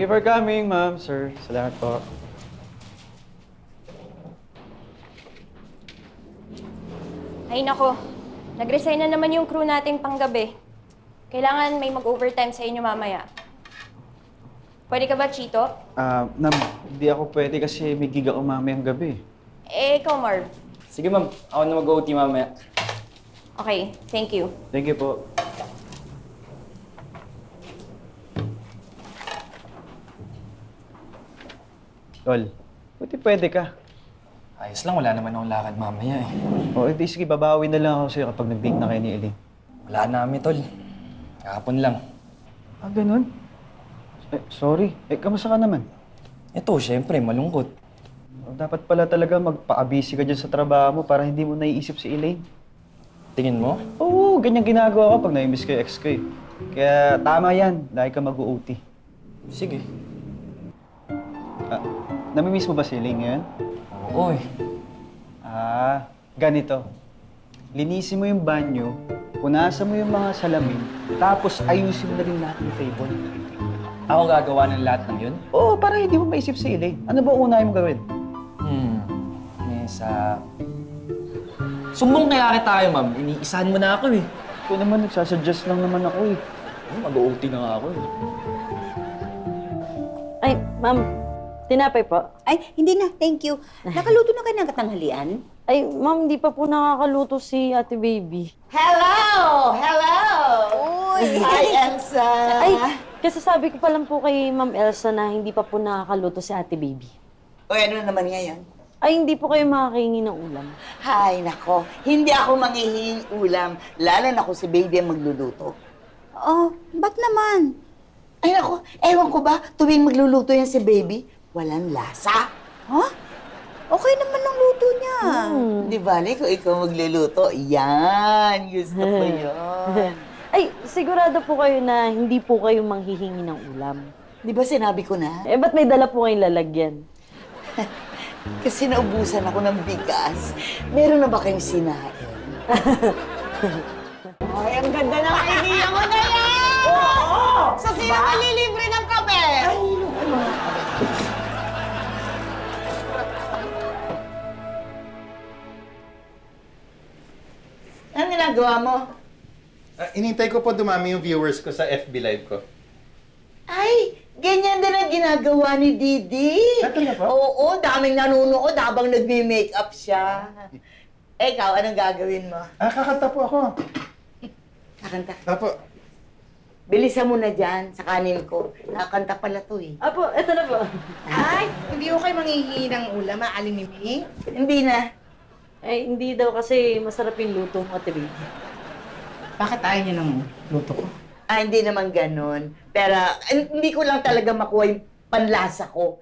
you for coming, ma'am, sir. Salamat po. Ay nako, nag-resign na naman yung crew nating panggabi. Kailangan may mag-overtime sa inyo mamaya. Pwede ka ba, Chito? Ma'am, hindi ako pwede kasi may gig ako mamayang gabi. Eh, ikaw, Marv. Sige ma'am, ako na mag-OT mamaya. Okay, thank you. Thank you po. Tol, buti pwede ka. Ayos lang, wala naman akong lakad mamaya eh. O, edi sige, babawi na lang ako sa'yo kapag nag-date na kayo ni Eileen. Wala na kami, tol. Kahapon lang. Ganun? Sorry. Kamusta ka naman? Ito, syempre, malungkot. Dapat pala talaga magpa-busy ka dyan sa trabaho mo para hindi mo naiisip si Elaine. Tingin mo? Oo, ganyan ginagawa ko pag na-miss ko yung ex ko eh. Kaya tama yan, lagi ka mag-OT. Sige. Namimiss mo ba si Elaine ngayon? Oo eh. Ganito. Linisin mo yung banyo, punasan mo yung mga salamin, tapos ayusin mo na rin lahat ng table. Ako gagawa ng lahat ng yun? Oo, para hindi mo maisip si Elaine. Ano ba unahin mo gawin? Mesa... Sumbong kaya kita tayo, ma'am. Iniisahan mo na ako eh. Ito naman, nagsasuggest lang naman ako eh. Mag-OT na nga ako eh. Ay, ma'am, tinapay po. Ay, hindi na. Thank you. Nakaluto na kayo ng katanghalian? Ay, ma'am, di pa po nakakaluto si Ate Baby. Hello! Hello! Uy! Hi, Elsa! Ay, kasi sabi ko pa lang po kay Ma'am Elsa na hindi pa po nakakaluto si Ate Baby. Uy, ano naman ngayon? Ay, hindi po kayo makakahingi ng ulam. Hay, nako. Hindi ako manghihinging ulam. Lalo na kung si baby ang magluluto. Oh, ba't naman? Ay, nako. Ewan ko ba, tuwing magluluto yan si baby, walang lasa. Huh? Okay naman ang luto niya. Di ba, kung ikaw magluluto, yan. Gusto ko yan. Ay, sigurado po kayo na hindi po kayo manghihingi ng ulam. Di ba sinabi ko na? Eh, ba't may dala po kayong lalagyan? Kasi naubusan ako ng bigas. Meron na ba kayong sinain? Ay, ang ganda ng idea mo na yan! Oo! So, sino malilibre ng kape? Ay, Anong ginagawa mo? Inintay ko po dumami yung viewers ko sa FB Live ko. Ay, ganyan din ang ginagawa ni Didi. Talaga po? Oo, daming nanunood habang nagme-makeup siya. Ikaw, anong gagawin mo? Kakanta po ako. Kakanta. Apo. Bilisan mo na dyan sa kanin ko. Nakakanta pala to eh. Apo, eto na po. Ay, hindi ko kayo manghihingi ng ulam, Aling Mimi. Hindi na. Ay, hindi daw kasi masarap yung luto mo, Ate Baby. Bakit ayaw niyo ng luto ko? Hindi naman ganun. Pero hindi ko lang talaga makuha yung panlasa ko.